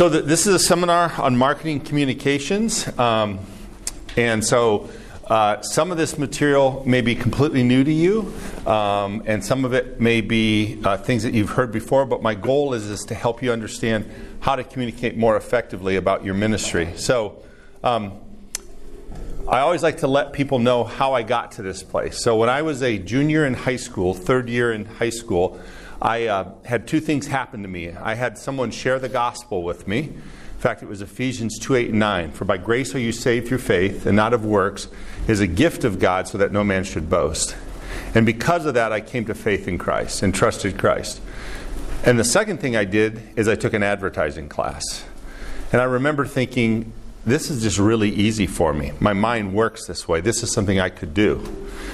This is a seminar on marketing communications. And so some of this material may be completely new to you, and some of it may be things that you've heard before, but my goal is to help you understand how to communicate more effectively about your ministry. So I always like to let people know how I got to this place. So when I was a junior in high school, third year in high school, I had two things happen to me. I had someone share the gospel with me. In fact, it was Ephesians 2:8-9. For by grace are you saved through faith, and not of works, is a gift of God, so that no man should boast. And because of that, I came to faith in Christ and trusted Christ. And the second thing I did is I took an advertising class. And I remember thinking, this is just really easy for me. My mind works this way. This is something I could do.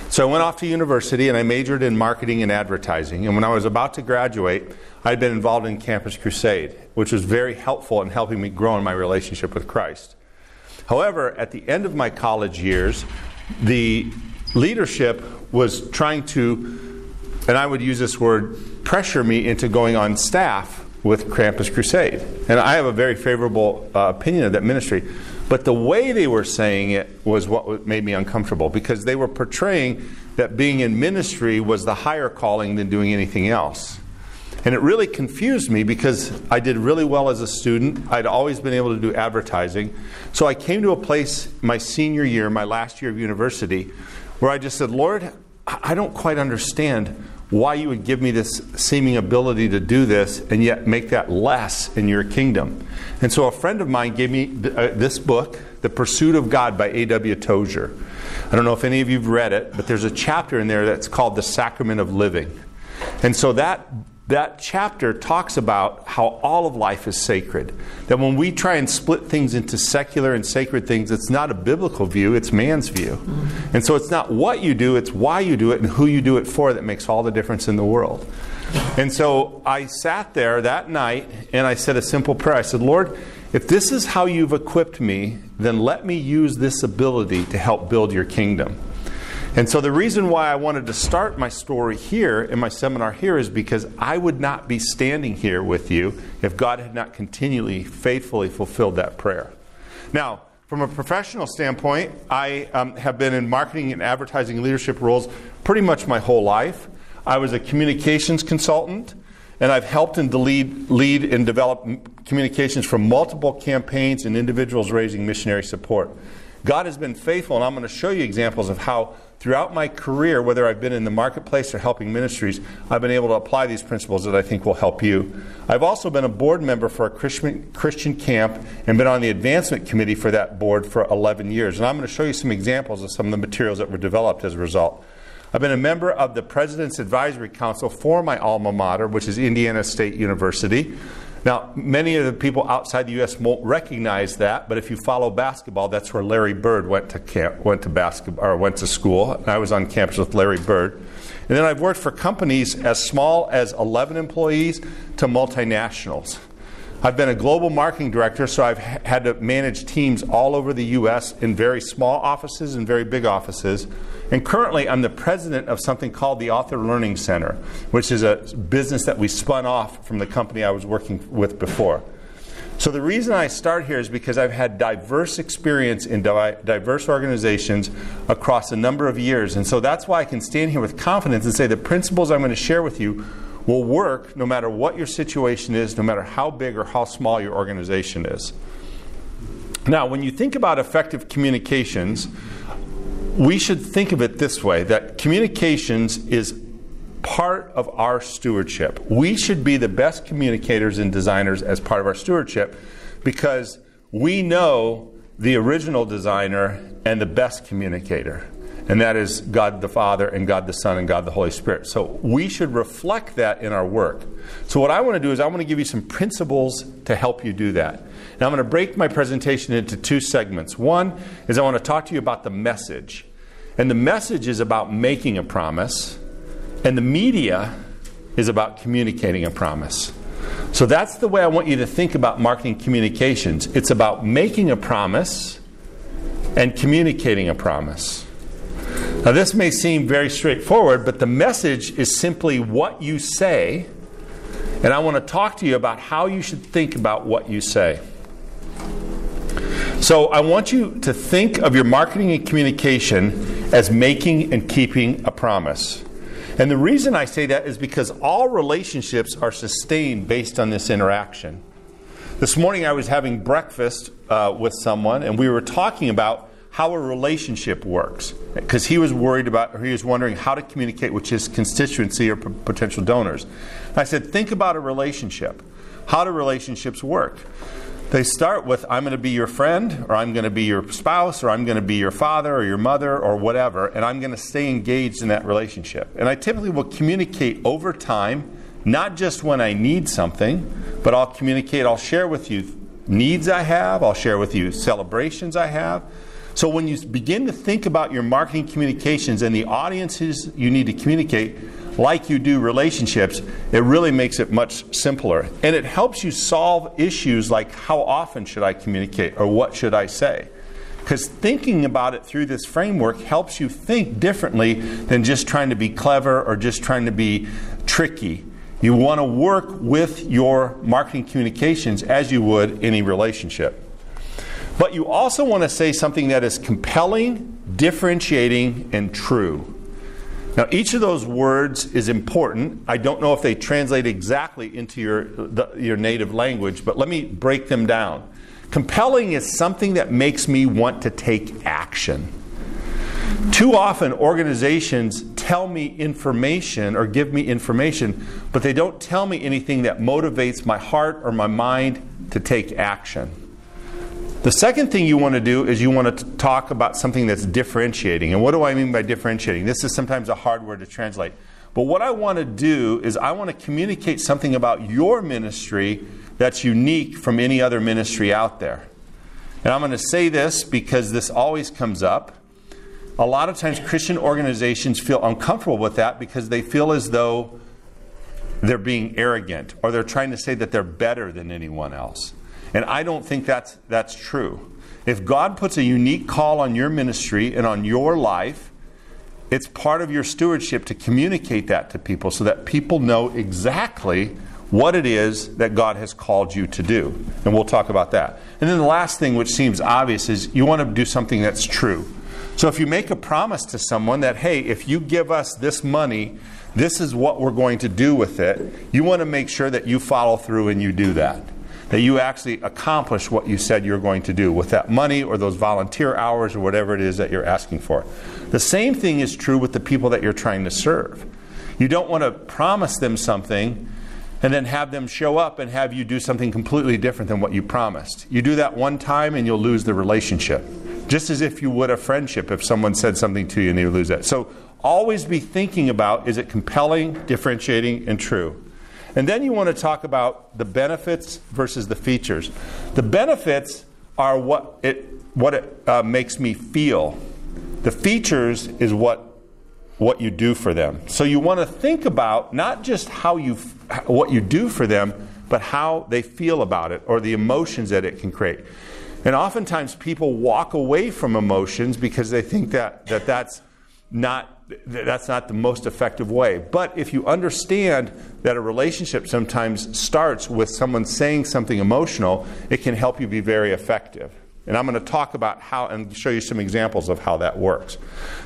So I went off to university and I majored in marketing and advertising. And when I was about to graduate, I'd been involved in Campus Crusade, which was very helpful in helping me grow in my relationship with Christ. However, at the end of my college years, the leadership was trying to, and I would use this word, pressure me into going on staff with Campus Crusade. And I have a very favorable opinion of that ministry. But the way they were saying it was what made me uncomfortable, because they were portraying that being in ministry was the higher calling than doing anything else. And it really confused me, because I did really well as a student. I'd always been able to do advertising. So I came to a place my senior year, my last year of university, where I just said, Lord, I don't quite understand why you would give me this seeming ability to do this and yet make that less in your kingdom. And so a friend of mine gave me this book, The Pursuit of God by A.W. Tozier. I don't know if any of you have read it, but there's a chapter in there that's called The Sacrament of Living. And so that chapter talks about how all of life is sacred. That when we try and split things into secular and sacred things, it's not a biblical view, it's man's view. And so it's not what you do, it's why you do it and who you do it for that makes all the difference in the world. And so I sat there that night and I said a simple prayer. I said, Lord, if this is how you've equipped me, then let me use this ability to help build your kingdom. And so the reason why I wanted to start my story here in my seminar here is because I would not be standing here with you if God had not continually, faithfully fulfilled that prayer. Now, from a professional standpoint, I have been in marketing and advertising leadership roles pretty much my whole life. I was a communications consultant, and I've helped and lead and develop communications for multiple campaigns and individuals raising missionary support. God has been faithful, and I'm going to show you examples of how throughout my career, whether I've been in the marketplace or helping ministries, I've been able to apply these principles that I think will help you. I've also been a board member for a Christian camp and been on the advancement committee for that board for 11 years. And I'm going to show you some examples of some of the materials that were developed as a result. I've been a member of the President's Advisory Council for my alma mater, which is Indiana State University. Now, many of the people outside the U.S. won't recognize that, but if you follow basketball, that's where Larry Bird went to school. And I was on campus with Larry Bird. And then I've worked for companies as small as 11 employees to multinationals. I've been a global marketing director, so I've had to manage teams all over the U.S. in very small offices and very big offices. And currently, I'm the president of something called the Author Learning Center, which is a business that we spun off from the company I was working with before. So the reason I start here is because I've had diverse experience in diverse organizations across a number of years. And so that's why I can stand here with confidence and say the principles I'm going to share with you will work no matter what your situation is, no matter how big or how small your organization is. Now, when you think about effective communications, we should think of it this way, that communications is part of our stewardship. We should be the best communicators and designers as part of our stewardship, because we know the original designer and the best communicator. And that is God the Father and God the Son and God the Holy Spirit. So we should reflect that in our work. So what I want to do is I want to give you some principles to help you do that. Now I'm going to break my presentation into two segments. One is I want to talk to you about the message. And the message is about making a promise. And the media is about communicating a promise. So that's the way I want you to think about marketing communications. It's about making a promise and communicating a promise. Now this may seem very straightforward, but the message is simply what you say, And I want to talk to you about how you should think about what you say. So I want you to think of your marketing and communication as making and keeping a promise. And the reason I say that is because all relationships are sustained based on this interaction. This morning I was having breakfast with someone, and we were talking about how a relationship works, because he was wondering how to communicate with his constituency or potential donors. And I said, think about a relationship. How do relationships work? They start with, I'm going to be your friend, or I'm going to be your spouse, or I'm going to be your father or your mother or whatever, and I'm going to stay engaged in that relationship. And I typically will communicate over time, not just when I need something, but I'll share with you needs I have, I'll share with you celebrations I have. So when you begin to think about your marketing communications and the audiences you need to communicate like you do relationships, it really makes it much simpler. And it helps you solve issues like how often should I communicate or what should I say? Because thinking about it through this framework helps you think differently than just trying to be clever or just trying to be tricky. You want to work with your marketing communications as you would any relationship. But you also want to say something that is compelling, differentiating, and true. Now, each of those words is important. I don't know if they translate exactly into your native language, but let me break them down. Compelling is something that makes me want to take action. Too often, organizations tell me information or give me information, but they don't tell me anything that motivates my heart or my mind to take action. The second thing you want to do is you want to talk about something that's differentiating. And what do I mean by differentiating? This is sometimes a hard word to translate. But what I want to do is I want to communicate something about your ministry that's unique from any other ministry out there. And I'm going to say this because this always comes up. A lot of times Christian organizations feel uncomfortable with that because they feel as though they're being arrogant or they're trying to say that they're better than anyone else. And I don't think that's true. If God puts a unique call on your ministry and on your life, it's part of your stewardship to communicate that to people so that people know exactly what it is that God has called you to do. And we'll talk about that. And then the last thing, which seems obvious, is you want to do something that's true. So if you make a promise to someone that, hey, if you give us this money, this is what we're going to do with it, you want to make sure that you follow through and you do that. That you actually accomplish what you said you're going to do with that money or those volunteer hours or whatever it is that you're asking for. The same thing is true with the people that you're trying to serve. You don't want to promise them something and then have them show up and have you do something completely different than what you promised. You do that one time and you'll lose the relationship. Just as if you would a friendship if someone said something to you and you lose that. So always be thinking about, is it compelling, differentiating, and true? And then you want to talk about the benefits versus the features. The benefits are what it makes me feel. The features is what you do for them. So you want to think about not just what you do for them, but how they feel about it or the emotions that it can create. And oftentimes people walk away from emotions because they think that's not the most effective way. But if you understand that a relationship sometimes starts with someone saying something emotional, it can help you be very effective. And I'm going to talk about how and show you some examples of how that works.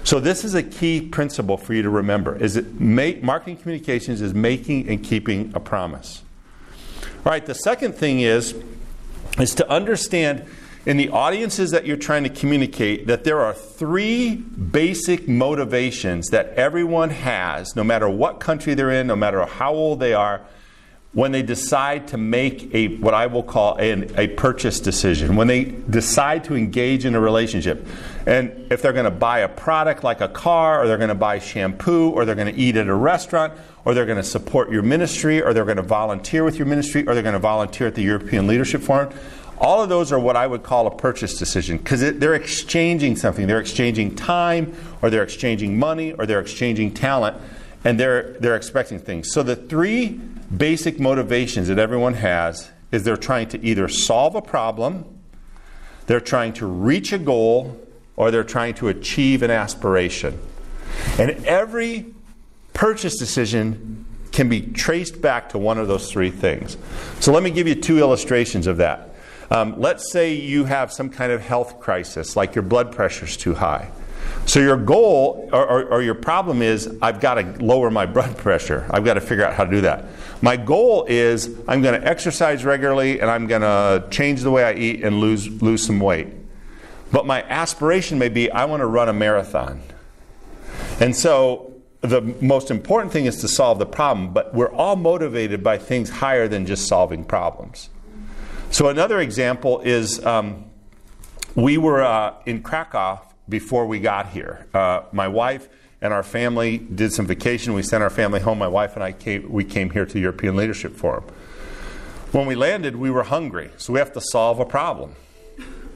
So this is a key principle for you to remember, is that marketing communications is making and keeping a promise. All right, the second thing is to understand in the audiences that you're trying to communicate that there are three basic motivations that everyone has, no matter what country they're in, no matter how old they are, when they decide to make what I will call a purchase decision, when they decide to engage in a relationship. And if they're going to buy a product like a car, or they're going to buy shampoo, or they're going to eat at a restaurant, or they're going to support your ministry, or they're going to volunteer with your ministry, or they're going to volunteer at the European Leadership Forum, all of those are what I would call a purchase decision, because they're exchanging something. They're exchanging time, or they're exchanging money, or they're exchanging talent, and they're expecting things. So the three basic motivations that everyone has is they're trying to either solve a problem, they're trying to reach a goal, or they're trying to achieve an aspiration. And every purchase decision can be traced back to one of those three things. So let me give you two illustrations of that. Let's say you have some kind of health crisis, like your blood pressure is too high. So your goal or your problem is, I've got to lower my blood pressure. I've got to figure out how to do that. My goal is, I'm going to exercise regularly and I'm going to change the way I eat and lose some weight. But my aspiration may be, I want to run a marathon. And so the most important thing is to solve the problem, but we're all motivated by things higher than just solving problems. So another example is, we were in Krakow before we got here. My wife and our family did some vacation. We sent our family home. My wife and I came here to the European Leadership Forum. When we landed, we were hungry, so we have to solve a problem.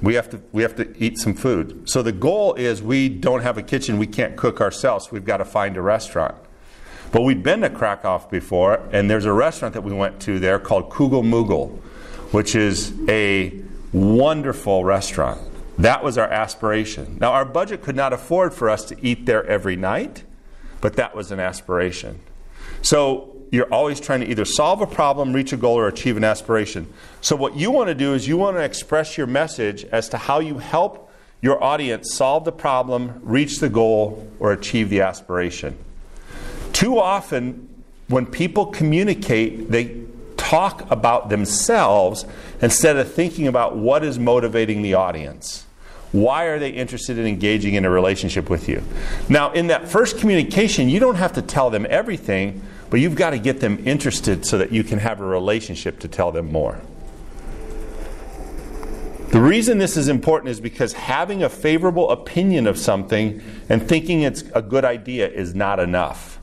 We have to eat some food. So the goal is, we don't have a kitchen. We can't cook ourselves. We've got to find a restaurant. But we'd been to Krakow before, and there's a restaurant that we went to there called Kugel Mugel, which is a wonderful restaurant. That was our aspiration. Now, our budget could not afford for us to eat there every night, but that was an aspiration. So you're always trying to either solve a problem, reach a goal, or achieve an aspiration. So what you want to do is you want to express your message as to how you help your audience solve the problem, reach the goal, or achieve the aspiration. Too often, when people communicate, they talk about themselves instead of thinking about what is motivating the audience. Why are they interested in engaging in a relationship with you? Now, in that first communication, you don't have to tell them everything, but you've got to get them interested so that you can have a relationship to tell them more. The reason this is important is because having a favorable opinion of something and thinking it's a good idea is not enough.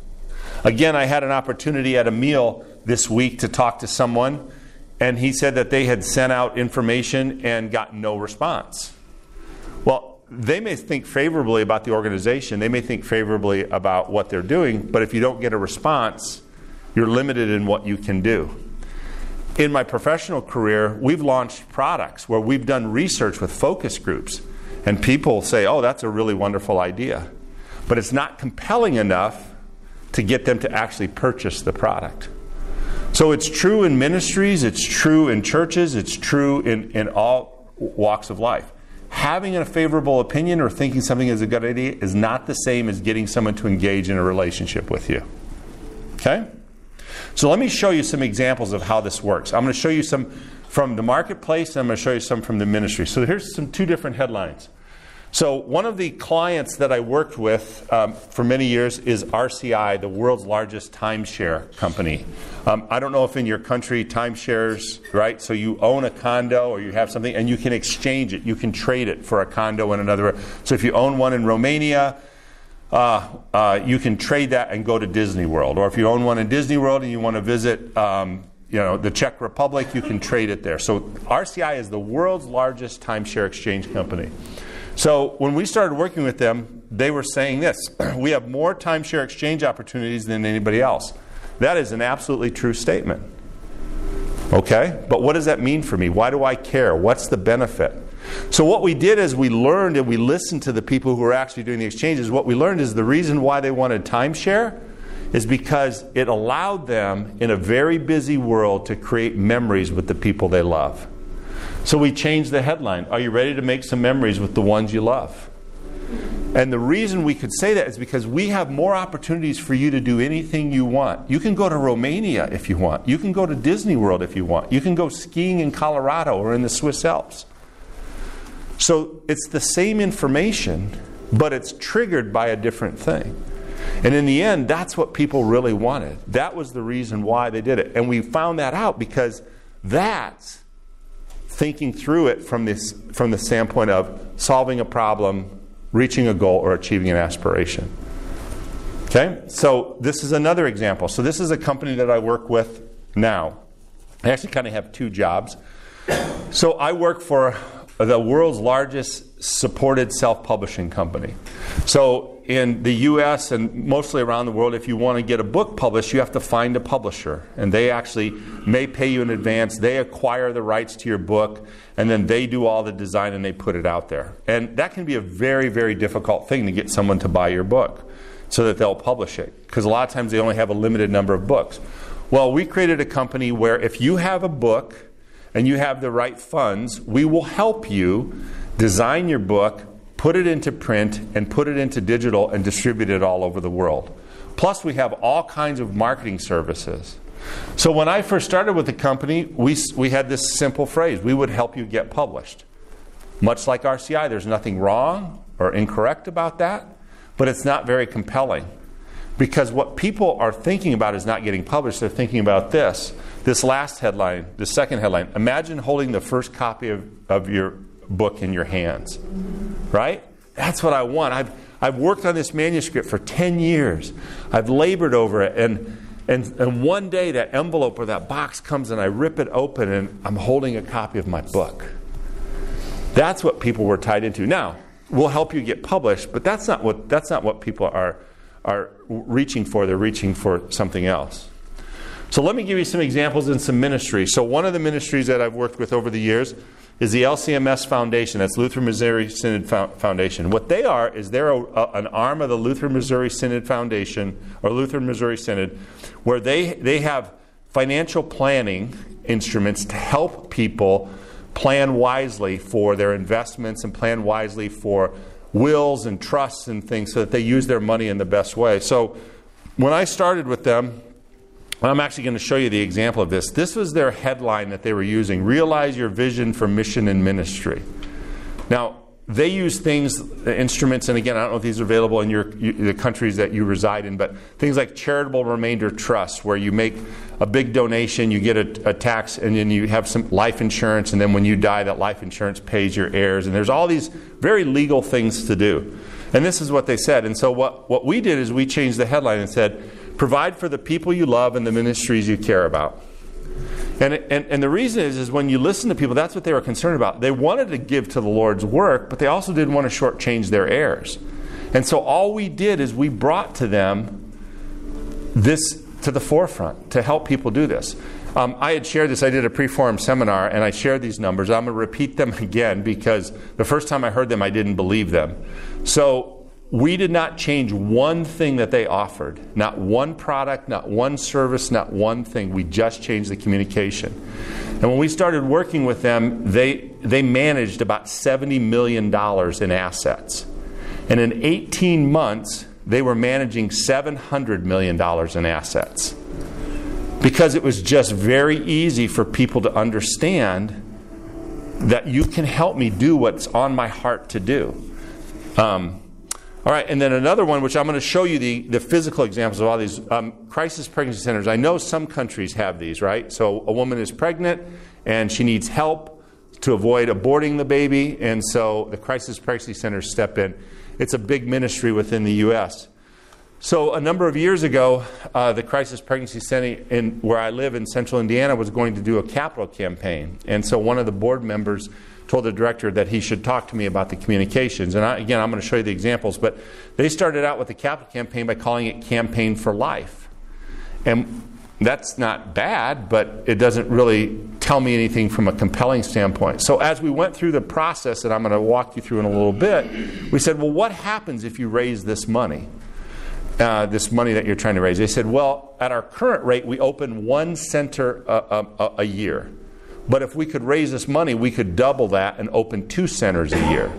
Again, I had an opportunity at a meal this week to talk to someone, and he said that they had sent out information and got no response. Well, they may think favorably about the organization, they may think favorably about what they're doing, but if you don't get a response, you're limited in what you can do. In my professional career, we've launched products where we've done research with focus groups, and people say, oh, that's a really wonderful idea. But it's not compelling enough to get them to actually purchase the product. So it's true in ministries, it's true in churches, it's true in all walks of life. Having a favorable opinion or thinking something is a good idea is not the same as getting someone to engage in a relationship with you. Okay? So let me show you some examples of how this works. I'm going to show you some from the marketplace, and I'm going to show you some from the ministry. So here's two different headlines. So one of the clients that I worked with for many years is RCI, the world's largest timeshare company. I don't know if in your country timeshares, right? So you own a condo or you have something and you can exchange it. You can trade it for a condo in another. So if you own one in Romania, you can trade that and go to Disney World. Or if you own one in Disney World and you want to visit the Czech Republic, you can trade it there. So RCI is the world's largest timeshare exchange company. So when we started working with them, they were saying this: we have more timeshare exchange opportunities than anybody else. That is an absolutely true statement. Okay? But what does that mean for me? Why do I care? What's the benefit? So what we did is we learned and we listened to the people who were actually doing the exchanges. What we learned is the reason why they wanted timeshare is because it allowed them in a very busy world to create memories with the people they love. So we changed the headline. Are you ready to make some memories with the ones you love? And the reason we could say that is because we have more opportunities for you to do anything you want. You can go to Romania if you want. You can go to Disney World if you want. You can go skiing in Colorado or in the Swiss Alps. So it's the same information, but it's triggered by a different thing. And in the end, that's what people really wanted. That was the reason why they did it. And we found that out because that's thinking through it from the standpoint of solving a problem, reaching a goal, or achieving an aspiration. Okay? So this is another example. So this is a company that I work with now. I actually kind of have two jobs. So I work for the world's largest supported self-publishing company. So in the U.S. and mostly around the world, if you want to get a book published, you have to find a publisher. And they actually may pay you in advance. They acquire the rights to your book, and then they do all the design and they put it out there. And that can be a very, very difficult thing to get someone to buy your book. so that they'll publish it. Because a lot of times they only have a limited number of books. Well, we created a company where if you have a book and you have the right funds, we will help you design your book, put it into print, and put it into digital and distribute it all over the world. Plus, we have all kinds of marketing services. So when I first started with the company, we had this simple phrase: we would help you get published. Much like RCI, there's nothing wrong or incorrect about that, but it's not very compelling. Because what people are thinking about is not getting published. They're thinking about this last headline, the second headline. Imagine holding the first copy of your book in your hands. Right? That's what I want. I've worked on this manuscript for 10 years. I've labored over it, and one day that envelope or that box comes and I rip it open and I'm holding a copy of my book. That's what people were tied into. Now, we'll help you get published, but that's not what people are reaching for. They're reaching for something else. So let me give you some examples in some ministries. So one of the ministries that I've worked with over the years is the LCMS Foundation. That's Lutheran Missouri Synod Foundation. What they are is they're an arm of the Lutheran Missouri Synod Foundation, or Lutheran Missouri Synod, where they have financial planning instruments to help people plan wisely for their investments and plan wisely for wills and trusts and things so that they use their money in the best way. So when I started with them, I'm actually going to show you the example of this. This was their headline that they were using: realize your vision for mission and ministry. Now, they use things, instruments, and again, I don't know if these are available in the countries that you reside in, but things like charitable remainder trusts, where you make a big donation, you get a tax, and then you have some life insurance, and then when you die, that life insurance pays your heirs. And there's all these very legal things to do. And this is what they said. And so what we did is we changed the headline and said, provide for the people you love and the ministries you care about. And the reason is when you listen to people, that's what they were concerned about. They wanted to give to the Lord's work, but they also didn't want to shortchange their heirs. And so all we did is we brought to them this to the forefront to help people do this. I had shared this. I did a pre-forum seminar, and I shared these numbers. I'm going to repeat them again because the first time I heard them, I didn't believe them. So we did not change one thing that they offered. Not one product, not one service, not one thing. We just changed the communication. And when we started working with them, they managed about $70 million in assets. And in 18 months, they were managing $700 million in assets. Because it was just very easy for people to understand that you can help me do what's on my heart to do. All right, and then another one, which I'm going to show you the physical examples of all these. Crisis pregnancy centers. I know some countries have these, right? So a woman is pregnant and she needs help to avoid aborting the baby, and so the crisis pregnancy centers step in. It's a big ministry within the U.S. So a number of years ago, the Crisis Pregnancy Center where I live in central Indiana was going to do a capital campaign. And so one of the board members told the director that he should talk to me about the communications. And I'm going to show you the examples. But they started out with the capital campaign by calling it Campaign for Life. And that's not bad, but it doesn't really tell me anything from a compelling standpoint. So as we went through the process, that I'm going to walk you through in a little bit, we said, well, what happens if you raise this money? This money that you're trying to raise. They said, well, at our current rate, we open one center a year. But if we could raise this money, we could double that and open 2 centers a year.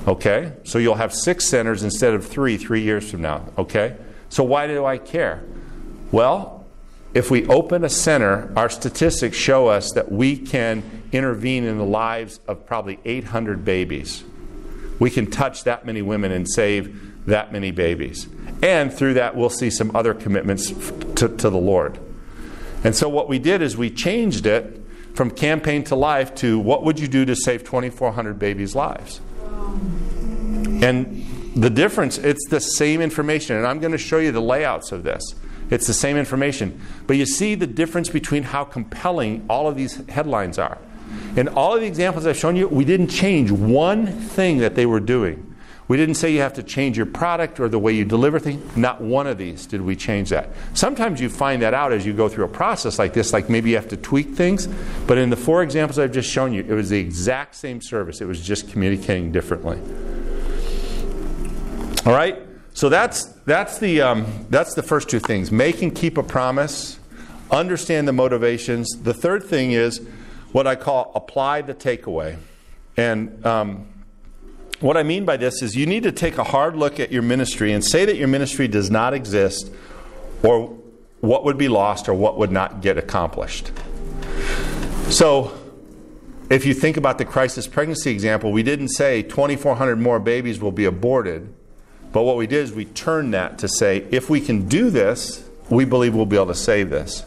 Okay? So you'll have 6 centers instead of 3 years from now. Okay? So why do I care? Well, if we open a center, our statistics show us that we can intervene in the lives of probably 800 babies. We can touch that many women and save that many babies. And through that, we'll see some other commitments to the Lord. And so what we did is we changed it from Campaign to Life to what would you do to save 2,400 babies' lives? And the difference, it's the same information. And I'm going to show you the layouts of this. It's the same information. But you see the difference between how compelling all of these headlines are. In all of the examples I've shown you, we didn't change one thing that they were doing. We didn't say you have to change your product or the way you deliver things. Not one of these did we change that. Sometimes you find that out as you go through a process like this, like maybe you have to tweak things. But in the 4 examples I've just shown you, it was the exact same service. It was just communicating differently. All right? So that's the first two things. Make and keep a promise. Understand the motivations. The third thing is what I call apply the takeaway. And what I mean by this is you need to take a hard look at your ministry and say that your ministry does not exist, or what would be lost, or what would not get accomplished. So if you think about the crisis pregnancy example, we didn't say 2,400 more babies will be aborted. But what we did is we turned that to say, if we can do this, we believe we'll be able to save this.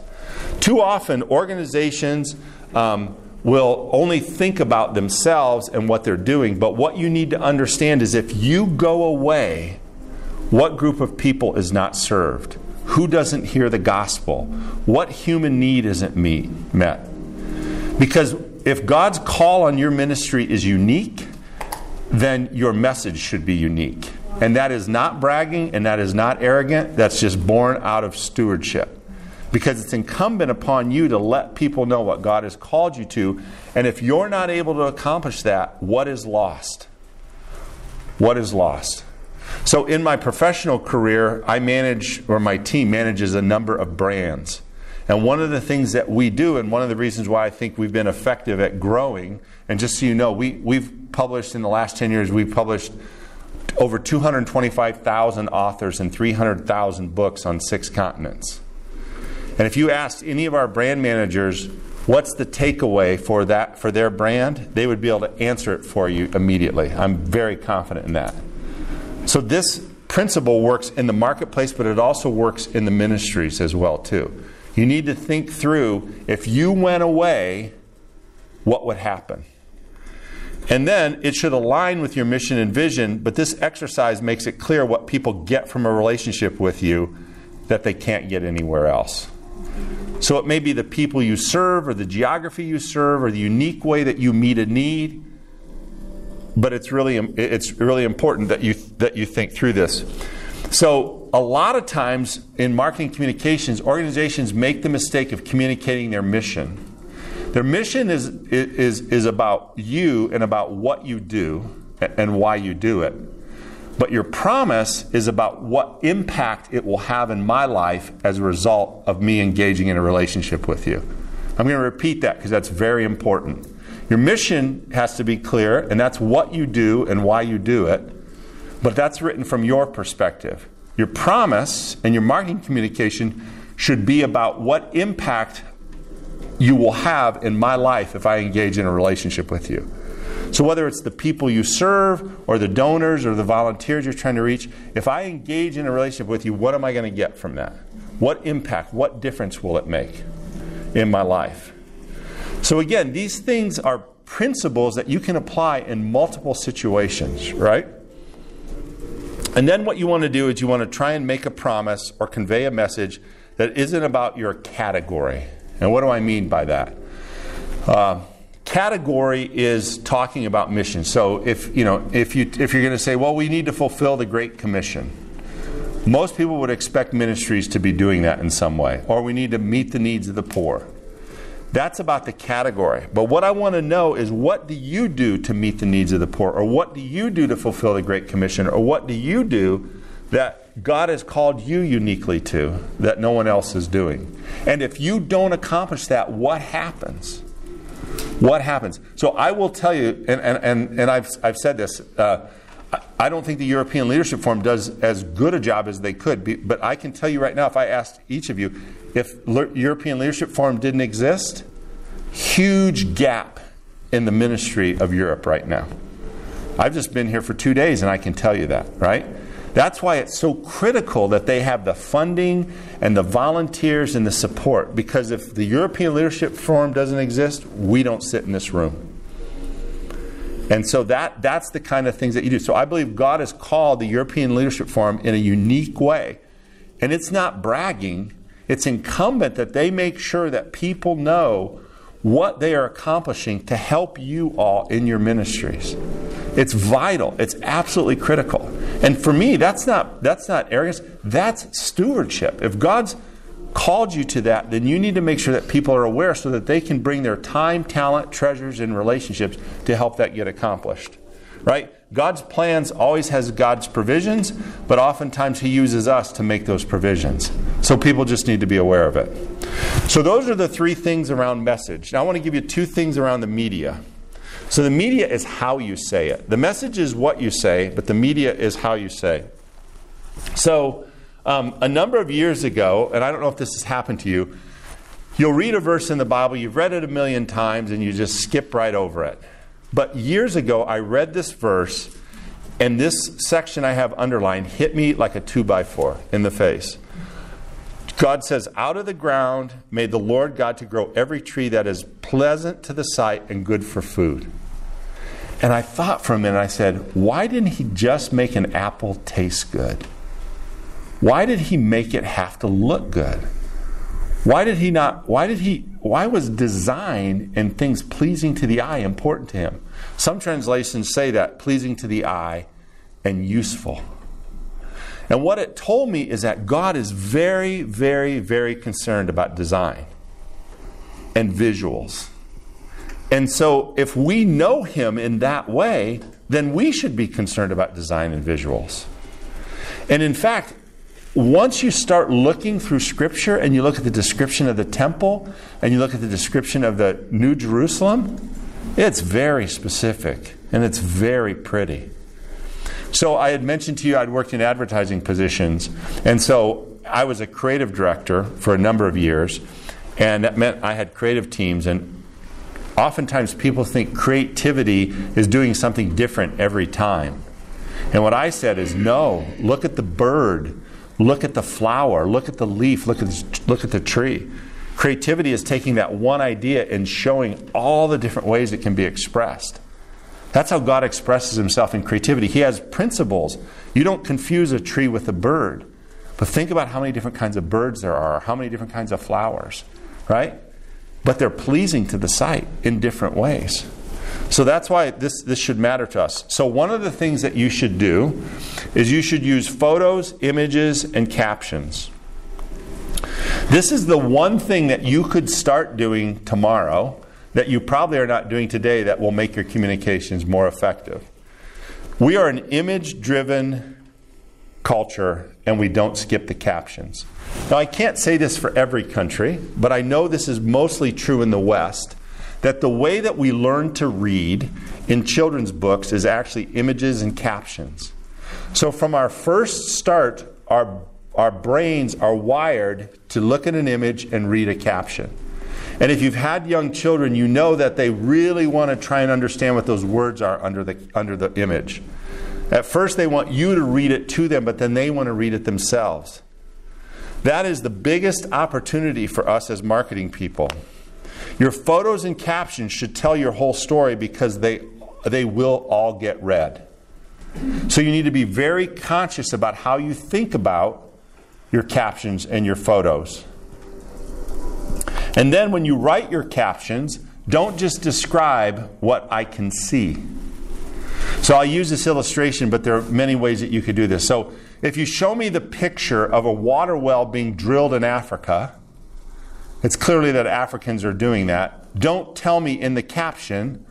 Too often, organizations will only think about themselves and what they're doing. But what you need to understand is if you go away, what group of people is not served? Who doesn't hear the gospel? What human need isn't met? Because if God's call on your ministry is unique, then your message should be unique. And that is not bragging, and that is not arrogant. That's just born out of stewardship. Because it's incumbent upon you to let people know what God has called you to. And if you're not able to accomplish that, what is lost? What is lost? So in my professional career, I manage, or my team manages, a number of brands. And one of the things that we do, and one of the reasons why I think we've been effective at growing, and just so you know, we've published in the last 10 years, we've published over 225,000 authors and 300,000 books on 6 continents. And if you asked any of our brand managers, what's the takeaway for their brand, they would be able to answer it for you immediately. I'm very confident in that. So this principle works in the marketplace, but it also works in the ministries as well too. You need to think through, if you went away, what would happen? And then it should align with your mission and vision, but this exercise makes it clear what people get from a relationship with you that they can't get anywhere else. So it may be the people you serve, or the geography you serve, or the unique way that you meet a need, but it's really important that you think through this. So a lot of times in marketing communications, organizations make the mistake of communicating their mission. Their mission is about you and about what you do and why you do it. But your promise is about what impact it will have in my life as a result of me engaging in a relationship with you. I'm going to repeat that because that's very important. Your mission has to be clear, and that's what you do and why you do it. But that's written from your perspective. Your promise and your marketing communication should be about what impact you will have in my life if I engage in a relationship with you. So whether it's the people you serve, or the donors, or the volunteers you're trying to reach, if I engage in a relationship with you, what am I going to get from that? What impact, what difference will it make in my life? So again, these things are principles that you can apply in multiple situations, right? And then what you want to do is you want to try and make a promise or convey a message that isn't about your category. And what do I mean by that? Category is talking about mission. So if you're going to say, well, we need to fulfill the Great Commission, most people would expect ministries to be doing that in some way, or we need to meet the needs of the poor. That's about the category. But what I want to know is, what do you do to meet the needs of the poor, or what do you do to fulfill the Great Commission, or what do you do that God has called you uniquely to that no one else is doing? And if you don't accomplish that, what happens? What happens? So I will tell you, and I've said this, I don't think the European Leadership Forum does as good a job as they could be, but I can tell you right now, if I asked each of you, if European Leadership Forum didn't exist, huge gap in the ministry of Europe right now. I've just been here for 2 days and I can tell you that, right? That's why it's so critical that they have the funding and the volunteers and the support. Because if the European Leadership Forum doesn't exist, we don't sit in this room. And so that's the kind of things that you do. So I believe God has called the European Leadership Forum in a unique way. And it's not bragging. It's incumbent that they make sure that people know what they are accomplishing to help you all in your ministries. It's vital. It's absolutely critical. And for me, that's not arrogance. That's stewardship. If God's called you to that, then you need to make sure that people are aware so that they can bring their time, talent, treasures, and relationships to help that get accomplished. right? God's plans always has God's provisions, but oftentimes He uses us to make those provisions. So people just need to be aware of it. So those are the three things around message. Now I want to give you two things around the media. So the media is how you say it. The message is what you say, but the media is how you say. So a number of years ago, and I don't know if this has happened to you, you'll read a verse in the Bible, you've read it a million times, and you just skip right over it. But years ago, I read this verse, and this section I have underlined hit me like a 2x4 in the face. God says, out of the ground made the Lord God to grow every tree that is pleasant to the sight and good for food. And I thought for a minute, I said, why didn't He just make an apple taste good? Why did He make it have to look good? Why was design and things pleasing to the eye important to Him? Some translations say that, pleasing to the eye and useful. And what it told me is that God is very, very, very concerned about design and visuals. And so if we know Him in that way, then we should be concerned about design and visuals. And in fact, once you start looking through Scripture and you look at the description of the temple and you look at the description of the New Jerusalem, it's very specific and it's very pretty. So I had mentioned to you I'd worked in advertising positions, and so I was a creative director for a number of years, and that meant I had creative teams, and oftentimes people think creativity is doing something different every time. And what I said is, no, look at the bird. Look at the flower, look at the leaf, look at the tree. Creativity is taking that one idea and showing all the different ways it can be expressed. That's how God expresses Himself in creativity. He has principles. You don't confuse a tree with a bird. But think about how many different kinds of birds there are, how many different kinds of flowers, right? But they're pleasing to the sight in different ways. So that's why this should matter to us. So one of the things that you should do is you should use photos, images, and captions. This is the one thing that you could start doing tomorrow that you probably are not doing today that will make your communications more effective. We are an image-driven culture, and we don't skip the captions. Now, I can't say this for every country, but I know this is mostly true in the West, that the way that we learn to read in children's books is actually images and captions. So from our first start, our brains are wired to look at an image and read a caption. And if you've had young children, you know that they really want to try and understand what those words are under the image. At first they want you to read it to them, but then they want to read it themselves. That is the biggest opportunity for us as marketing people. Your photos and captions should tell your whole story because they will all get read. So you need to be very conscious about how you think about your captions and your photos. And then when you write your captions, don't just describe what I can see. So I'll use this illustration, but there are many ways that you could do this. So if you show me the picture of a water well being drilled in Africa, it's clearly that Africans are doing that. Don't tell me in the caption,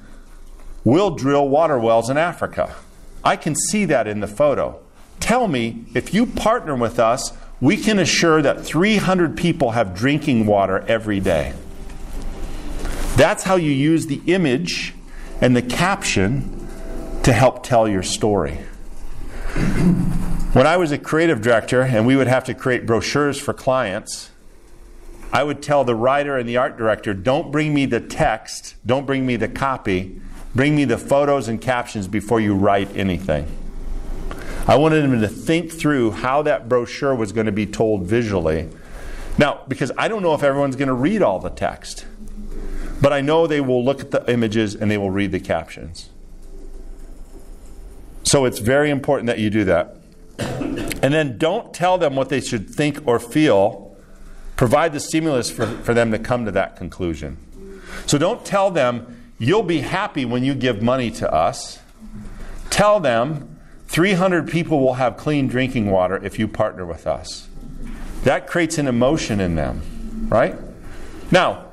we'll drill water wells in Africa. I can see that in the photo. Tell me, if you partner with us, we can assure that 300 people have drinking water every day. That's how you use the image and the caption to help tell your story. When I was a creative director and we would have to create brochures for clients, I would tell the writer and the art director, don't bring me the text, don't bring me the copy, bring me the photos and captions before you write anything. I wanted them to think through how that brochure was going to be told visually. Now, because I don't know if everyone's going to read all the text, but I know they will look at the images and they will read the captions. So it's very important that you do that. And then don't tell them what they should think or feel. Provide the stimulus for them to come to that conclusion. So don't tell them, you'll be happy when you give money to us. Tell them, 300 people will have clean drinking water if you partner with us. That creates an emotion in them, right? Now,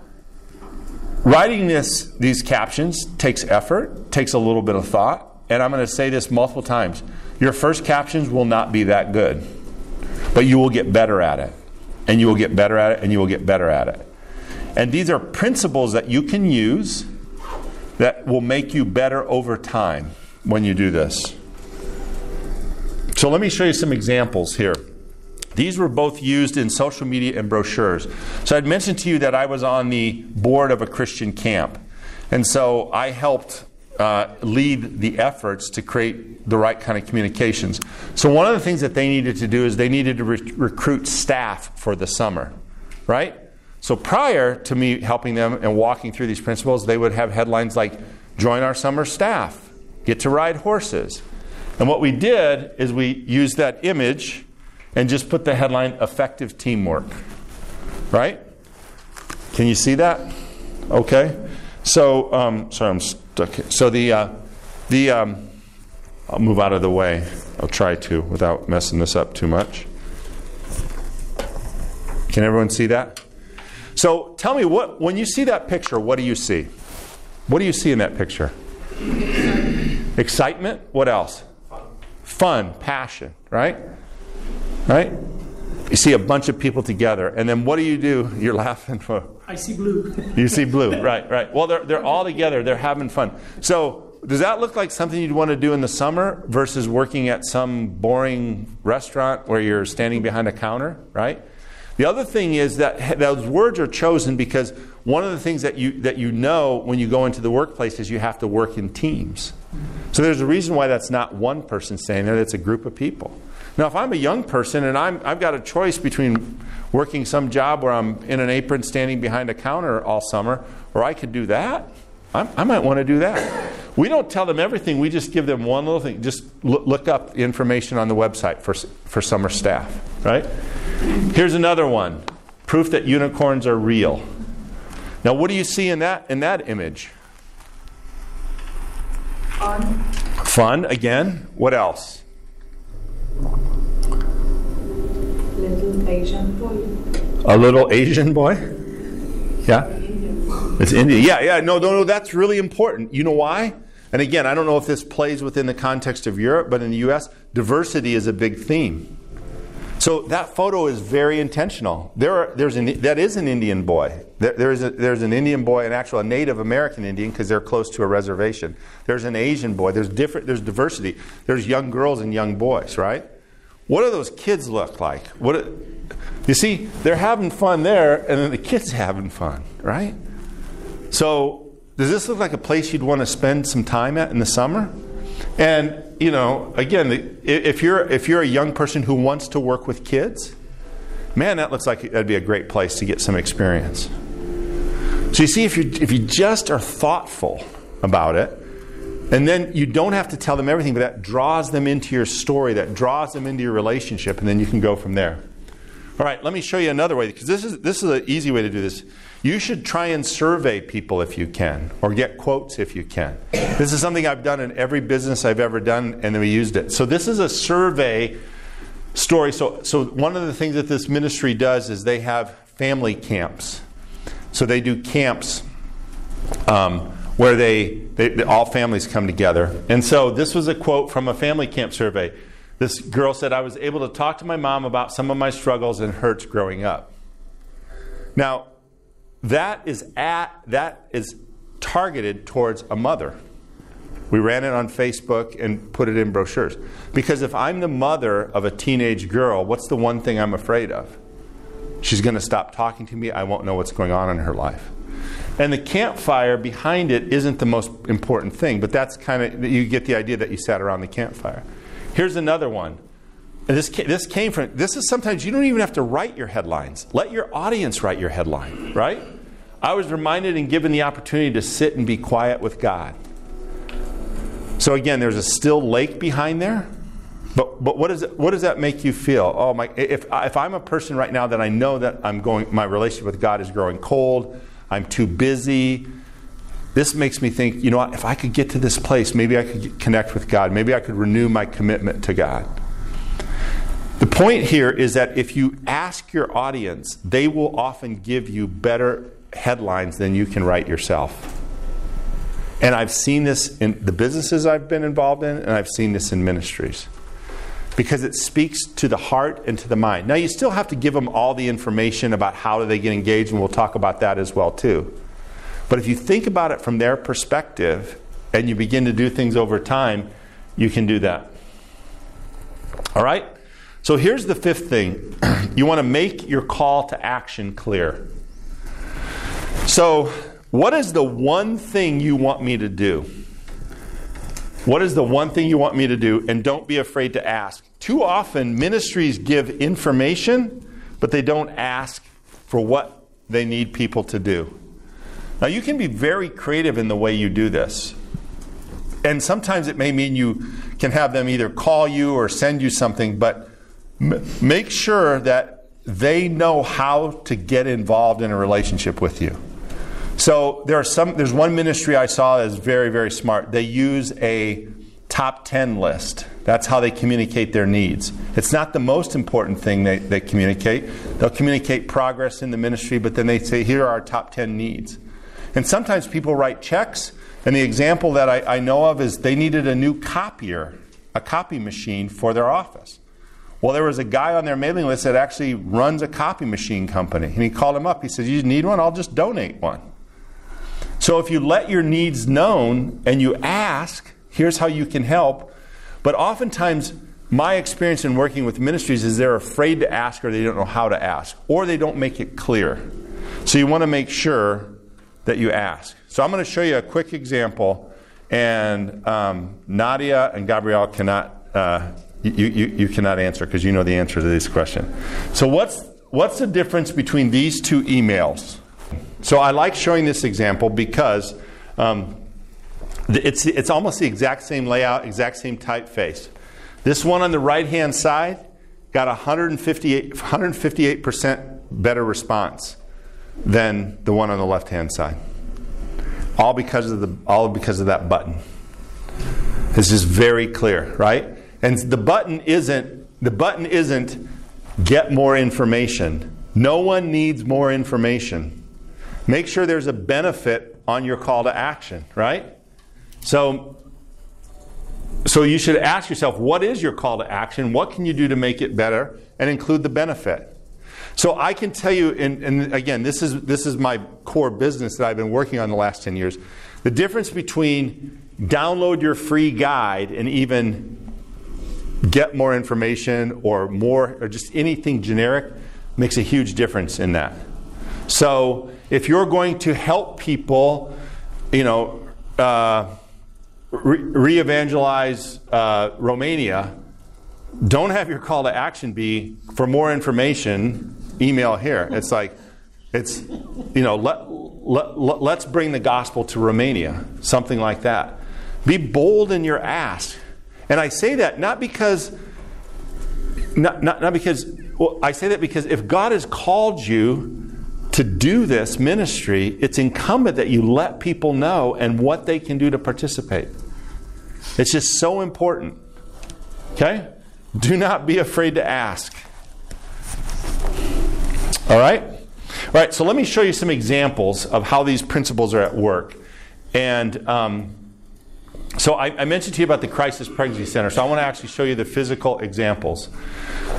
writing these captions takes effort, takes a little bit of thought. and I'm going to say this multiple times, your first captions will not be that good. But you will get better at it. And you will get better at it, and you will get better at it. And these are principles that you can use that will make you better over time when you do this. So let me show you some examples here. These were both used in social media and brochures. So I'd mentioned to you that I was on the board of a Christian camp. And so I helped lead the efforts to create the right kind of communications. So one of the things that they needed to do is they needed to recruit staff for the summer, right? So prior to me helping them and walking through these principles, they would have headlines like, join our summer staff, get to ride horses. And what we did is we used that image and just put the headline, effective teamwork, right? Can you see that? Okay. So, sorry, I'm stuck here. So I'll move out of the way. I'll try to without messing this up too much. Can everyone see that? So tell me, when you see that picture, what do you see? What do you see in that picture? Excitement. What else? Fun, passion, right? Right? You see a bunch of people together, and then what do? You're laughing for. I see blue. You see blue, right. Well, they're all together. They're having fun. So does that look like something you'd want to do in the summer versus working at some boring restaurant where you're standing behind a counter, right? The other thing is that those words are chosen because one of the things that you know when you go into the workplace is you have to work in teams. So there's a reason why that's not one person standing there, that's a group of people. Now, if I'm a young person and I've got a choice between working some job where I'm in an apron standing behind a counter all summer, or I could do that, I might want to do that. We don't tell them everything. We just give them one little thing. Just look up information on the website for summer staff, right? Here's another one. Proof that unicorns are real. Now, what do you see in that image? Fun. Fun, again. What else? Little Asian boy. A little Asian boy? Yeah? It's India. Yeah. No, that's really important. You know why? And again, I don't know if this plays within the context of Europe, but in the U.S., diversity is a big theme. So that photo is very intentional. That is an Indian boy. There's an Indian boy, a Native American Indian, because they're close to a reservation. There's an Asian boy. There's diversity. There's young girls and young boys, right? What do those kids look like? You see, they're having fun there, and then the kids having fun, right? So does this look like a place you'd want to spend some time at in the summer? And, again, if you're a young person who wants to work with kids, man, that looks like that'd be a great place to get some experience. So you see, if you just are thoughtful about it, and then you don't have to tell them everything, but that draws them into your story, that draws them into your relationship, and then you can go from there. All right, let me show you another way, because this is an easy way to do this. You should try and survey people if you can, or get quotes if you can. This is something I've done in every business I've ever done, and then we used it. So this is a survey story. So one of the things that this ministry does is they have family camps. So they do camps where they all families come together. And so this was a quote from a family camp survey. This girl said, "I was able to talk to my mom about some of my struggles and hurts growing up." Now, that is targeted towards a mother. We ran it on Facebook and put it in brochures. Because if I'm the mother of a teenage girl, what's the one thing I'm afraid of? She's going to stop talking to me. I won't know what's going on in her life. And the campfire behind it isn't the most important thing, but that's kind of, you get the idea that you sat around the campfire. Here's another one. And this is sometimes you don't even have to write your headlines. Let your audience write your headline, right? I was reminded and given the opportunity to sit and be quiet with God. So again, there's a still lake behind there. But what does that make you feel? Oh my! If I'm a person right now that I know that my relationship with God is growing cold, I'm too busy. This makes me think, you know what? If I could get to this place, maybe I could connect with God. Maybe I could renew my commitment to God. The point here is that if you ask your audience, they will often give you better headlines than you can write yourself. And I've seen this in the businesses I've been involved in, and I've seen this in ministries. Because it speaks to the heart and to the mind. Now, you still have to give them all the information about how do they get engaged, and we'll talk about that as well, too. But if you think about it from their perspective, and you begin to do things over time, you can do that. All right? So here's the fifth thing. You want to make your call to action clear. So, what is the one thing you want me to do? What is the one thing you want me to do? And don't be afraid to ask. Too often, ministries give information, but they don't ask for what they need people to do. Now, you can be very creative in the way you do this. And sometimes it may mean you can have them either call you or send you something, but make sure that they know how to get involved in a relationship with you. So there's one ministry I saw that is very, very smart. They use a top 10 list. That's how they communicate their needs. It's not the most important thing they communicate. They'll communicate progress in the ministry, but then they say, here are our top 10 needs. And sometimes people write checks, and the example that I know of is they needed a new copier, a copy machine for their office. Well, there was a guy on their mailing list that actually runs a copy machine company. And he called him up. He said, you need one? I'll just donate one. So if you let your needs known and you ask, here's how you can help. But oftentimes, my experience in working with ministries is they're afraid to ask, or they don't know how to ask, or they don't make it clear. So you want to make sure that you ask. So I'm going to show you a quick example, and Nadia and Gabrielle cannot, you cannot answer because you know the answer to this question. So what's the difference between these two emails? So I like showing this example because it's almost the exact same layout, exact same typeface. This one on the right-hand side got 158% better response than the one on the left-hand side. All because of that button. It's just very clear, right? And the button isn't get more information. No one needs more information. Make sure there's a benefit on your call to action, right? So you should ask yourself, what is your call to action? What can you do to make it better? And include the benefit. So I can tell you, and again, this is my core business that I've been working on the last 10 years. The difference between download your free guide and even get more information or just anything generic makes a huge difference in that. So if you're going to help people, re-evangelize Romania, don't have your call to action be for more information, email here. It's like, let's bring the gospel to Romania, something like that. Be bold in your ask. And I say that not because I say that because if God has called you to do this ministry, it's incumbent that you let people know and what they can do to participate. It's just so important. Okay? Do not be afraid to ask. All right? All right, so let me show you some examples of how these principles are at work. And so I mentioned to you about the Crisis Pregnancy Center, so I want to actually show you the physical examples.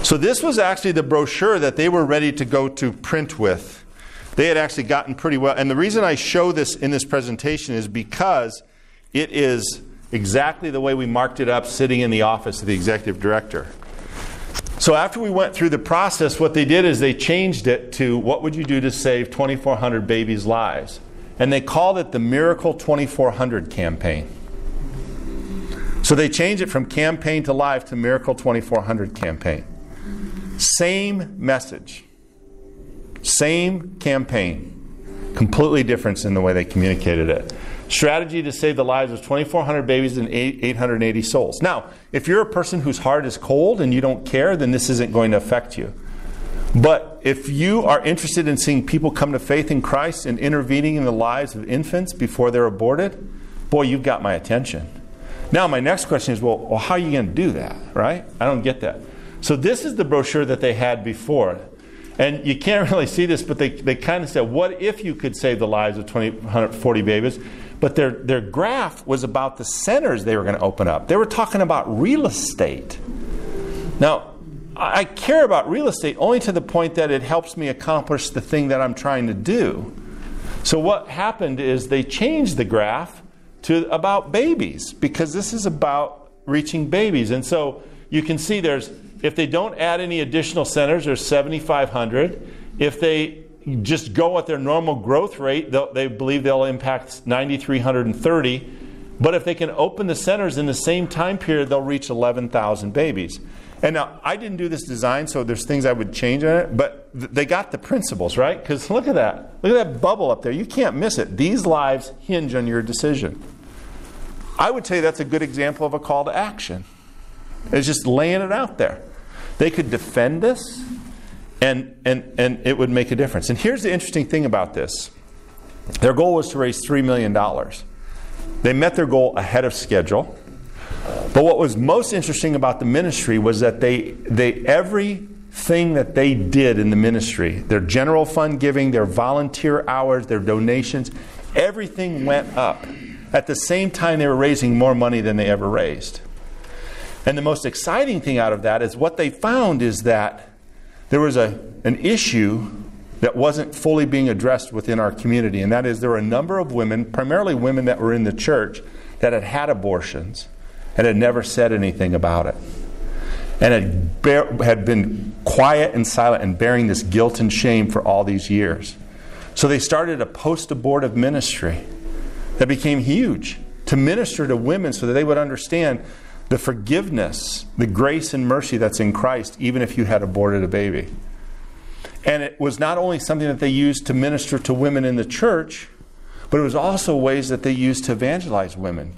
So this was actually the brochure that they were ready to go to print with. They had actually gotten pretty well. And the reason I show this in this presentation is because it is exactly the way we marked it up sitting in the office of the executive director. So after we went through the process, what they did is they changed it to what would you do to save 2,400 babies' lives? And they called it the Miracle 2400 campaign. So they changed it from campaign to life to Miracle 2400 campaign. Same message. Same campaign. Completely different in the way they communicated it. Strategy to save the lives of 2,400 babies and 880 souls. Now, if you're a person whose heart is cold and you don't care, then this isn't going to affect you. But if you are interested in seeing people come to faith in Christ and intervening in the lives of infants before they're aborted, boy, you've got my attention. Now, my next question is, well, how are you going to do that, right? I don't get that. So this is the brochure that they had before. And you can't really see this, but they kind of said, what if you could save the lives of 240 babies? but their graph was about the centers they were going to open up. They were talking about real estate. Now, I care about real estate only to the point that it helps me accomplish the thing that I'm trying to do. So what happened is they changed the graph to about babies, because this is about reaching babies. And so you can see if they don't add any additional centers, there's 7,500. If they just go at their normal growth rate, they believe they'll impact 9,330. But if they can open the centers in the same time period, they'll reach 11,000 babies. And now, I didn't do this design, so there's things I would change on it, but they got the principles, right? Because look at that. Look at that bubble up there. You can't miss it. These lives hinge on your decision. I would say that's a good example of a call to action. It's just laying it out there. They could defend this, and it would make a difference. And here's the interesting thing about this. Their goal was to raise $3 million. They met their goal ahead of schedule. But what was most interesting about the ministry was that they everything that they did in the ministry, their general fund giving, their volunteer hours, their donations, everything went up. At the same time, they were raising more money than they ever raised. And the most exciting thing out of that is what they found is that there was an issue that wasn't fully being addressed within our community. And that is, there were a number of women, primarily women that were in the church, that had had abortions and had never said anything about it. And had been quiet and silent and bearing this guilt and shame for all these years. So they started a post-abortive ministry that became huge to minister to women so that they would understand the forgiveness, the grace and mercy that's in Christ, even if you had aborted a baby. And it was not only something that they used to minister to women in the church, but it was also ways that they used to evangelize women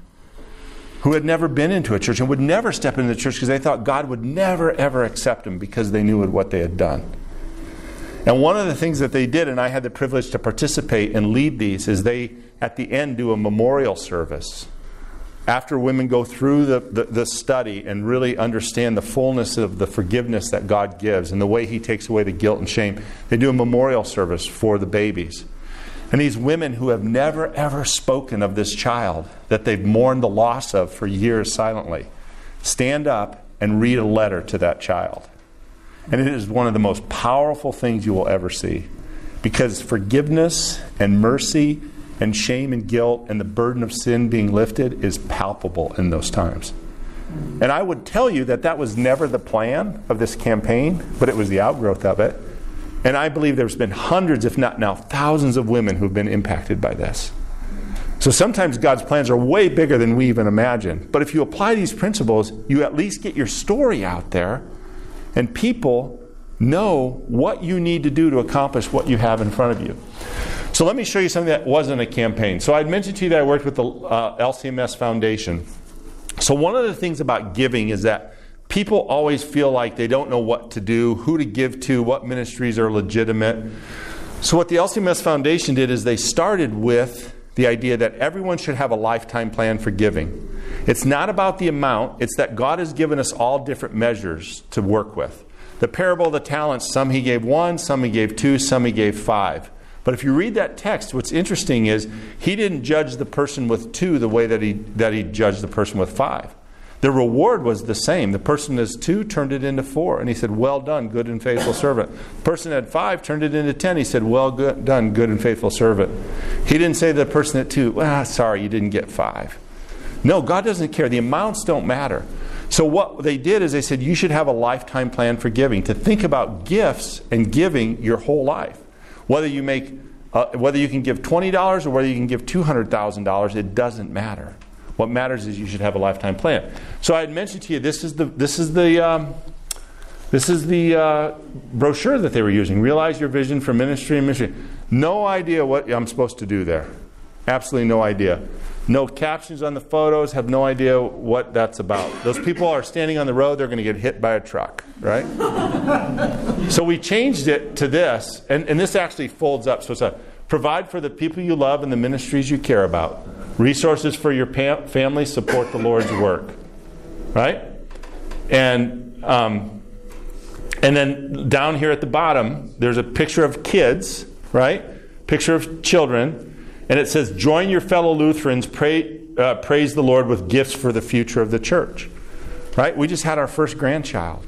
who had never been into a church and would never step into the church because they thought God would never, ever accept them because they knew what they had done. And one of the things that they did, and I had the privilege to participate and lead these, is they, at the end, do a memorial service. After women go through the study and really understand the fullness of the forgiveness that God gives and the way He takes away the guilt and shame, they do a memorial service for the babies. And these women who have never, ever spoken of this child that they've mourned the loss of for years silently, stand up and read a letter to that child. And it is one of the most powerful things you will ever see. Because forgiveness and mercy and shame and guilt and the burden of sin being lifted is palpable in those times. And I would tell you that that was never the plan of this campaign, but it was the outgrowth of it. And I believe there's been hundreds, if not now thousands of women who've been impacted by this. So sometimes God's plans are way bigger than we even imagine. But if you apply these principles, you at least get your story out there and people know what you need to do to accomplish what you have in front of you. So let me show you something that wasn't a campaign. So I'd mentioned to you that I worked with the LCMS Foundation. So one of the things about giving is that people always feel like they don't know what to do, who to give to, what ministries are legitimate. So what the LCMS Foundation did is they started with the idea that everyone should have a lifetime plan for giving. It's not about the amount, it's that God has given us all different measures to work with. The parable of the talents, some He gave 1, some He gave 2, some He gave 5. But if you read that text, what's interesting is He didn't judge the person with 2 the way that he judged the person with 5. The reward was the same. The person has 2 turned it into 4. And He said, well done, good and faithful servant. The person had 5 turned it into 10. He said, well done, good and faithful servant. He didn't say to the person at 2, sorry, you didn't get 5. No, God doesn't care. The amounts don't matter. So what they did is they said, you should have a lifetime plan for giving. To think about gifts and giving your whole life. Whether you can give $20 or whether you can give $200,000, it doesn't matter. What matters is you should have a lifetime plan. So I had mentioned to you this is the brochure that they were using. Realize your vision for ministry and mission. No idea what I'm supposed to do there. Absolutely no idea. No captions on the photos. Have no idea what that's about. Those people are standing on the road. They're going to get hit by a truck, right? So we changed it to this, and this actually folds up. So it's a provide for the people you love and the ministries you care about. Resources for your family, support the Lord's work. Right? And then down here at the bottom, there's a picture of kids, right? Picture of children. And it says, join your fellow Lutherans, praise the Lord with gifts for the future of the church. Right? We just had our first grandchild.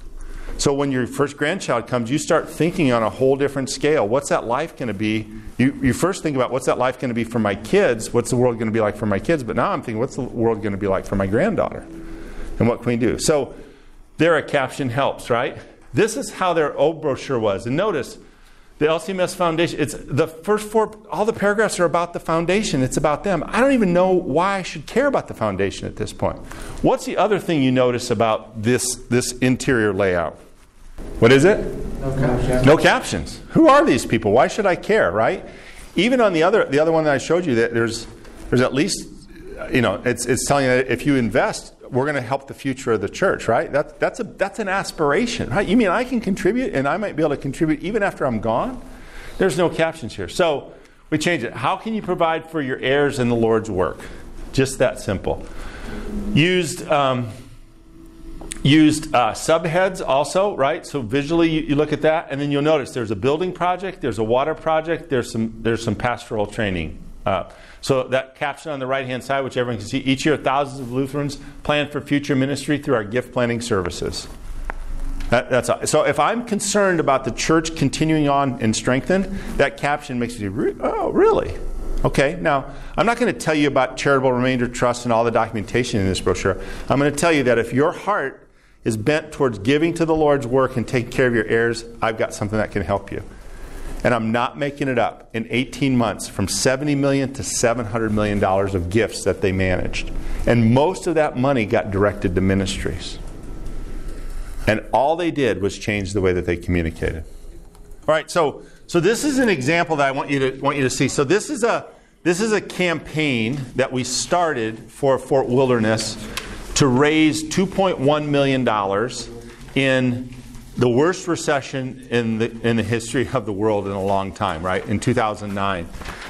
So when your first grandchild comes, you start thinking on a whole different scale. What's that life going to be? You first think about, what's that life going to be for my kids? What's the world going to be like for my kids? But now I'm thinking, what's the world going to be like for my granddaughter? And what can we do? So there a caption helps, right? This is how their old brochure was. And notice, the LCMS Foundation, it's the first four, all the paragraphs are about the foundation. It's about them. I don't even know why I should care about the foundation at this point. What's the other thing you notice about this interior layout? What is it? No captions. No captions. Who are these people? Why should I care, right? Even on the other one that I showed you, that there's at least, it's telling you that if you invest, we're going to help the future of the church, right? That's an aspiration, right? You mean I can contribute, and I might be able to contribute even after I'm gone? There's no captions here. So we change it. How can you provide for your heirs in the Lord's work? Just that simple. Used subheads also, right? So visually you look at that, and then you'll notice there's a building project, there's a water project, there's some pastoral training. So that caption on the right-hand side, which everyone can see, each year thousands of Lutherans plan for future ministry through our gift planning services. That's all. So if I'm concerned about the church continuing on and strengthen, that caption makes me, oh, really? Okay, now, I'm not going to tell you about charitable remainder trust and all the documentation in this brochure. I'm going to tell you that if your heart is bent towards giving to the Lord's work and taking care of your heirs, I've got something that can help you. And I'm not making it up. In 18 months, from $70 million to $700 million of gifts that they managed. And most of that money got directed to ministries. And all they did was change the way that they communicated. All right, so this is an example that I want you to see. So this is a campaign that we started for Fort Wilderness to raise $2.1 million in the worst recession in the history of the world in a long time, right? In 2009.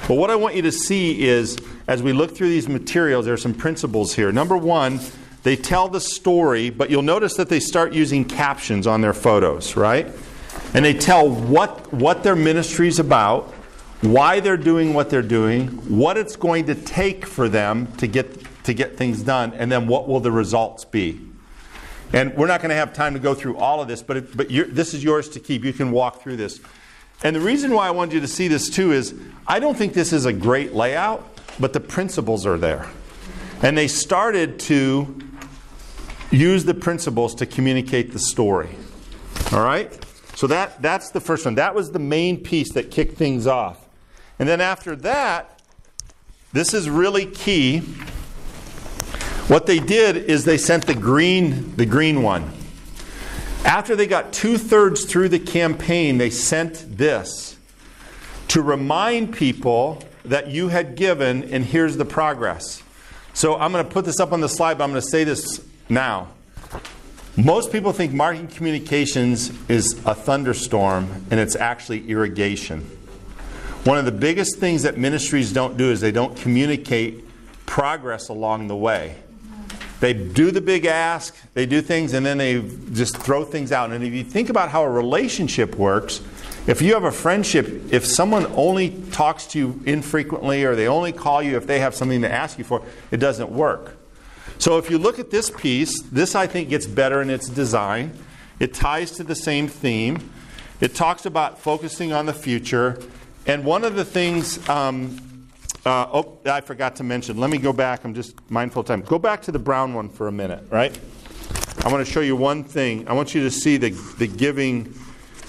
But what I want you to see is, as we look through these materials, there are some principles here. Number one, they tell the story, but you'll notice that they start using captions on their photos, right? And they tell what their ministry is about, why they're doing what they're doing, what it's going to take for them to get things done, and then what will the results be. And we're not going to have time to go through all of this, but this is yours to keep. You can walk through this. And the reason why I wanted you to see this too is, I don't think this is a great layout, but the principles are there. And they started to use the principles to communicate the story. All right? So that's the first one. That was the main piece that kicked things off. And then after that, this is really key. What they did is they sent the green one. After they got 2/3 through the campaign, they sent this to remind people that you had given, and here's the progress. So I'm going to put this up on the slide, but I'm going to say this now. Most people think marketing communications is a thunderstorm, and it's actually irrigation. One of the biggest things that ministries don't do is they don't communicate progress along the way. They do the big ask, they do things, and then they just throw things out. And if you think about how a relationship works, if you have a friendship, if someone only talks to you infrequently or they only call you if they have something to ask you for, it doesn't work. So if you look at this piece, this I think gets better in its design. It ties to the same theme. It talks about focusing on the future. And one of the things... I forgot to mention. Let me go back. I'm just mindful of time. Go back to the brown one for a minute, right? I want to show you one thing. I want you to see the giving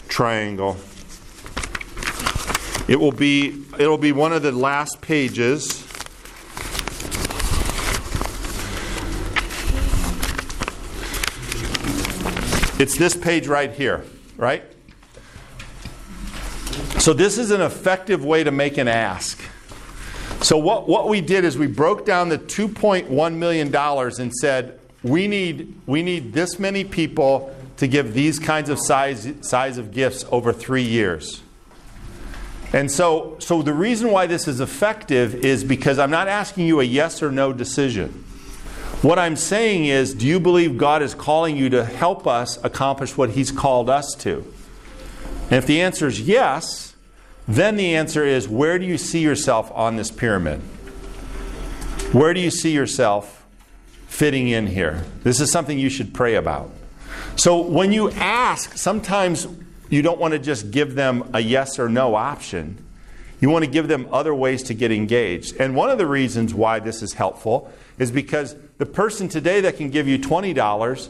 triangle. It'll be one of the last pages. It's this page right here, right? So this is an effective way to make an ask. So what we did is we broke down the $2.1 million and said, we need this many people to give these kinds of size of gifts over 3 years. And so the reason why this is effective is because I'm not asking you a yes or no decision. What I'm saying is, do you believe God is calling you to help us accomplish what He's called us to? And if the answer is yes, then the answer is, where do you see yourself on this pyramid? Where do you see yourself fitting in here? This is something you should pray about. So when you ask, sometimes you don't want to just give them a yes or no option. You want to give them other ways to get engaged. And one of the reasons why this is helpful is because the person today that can give you $20,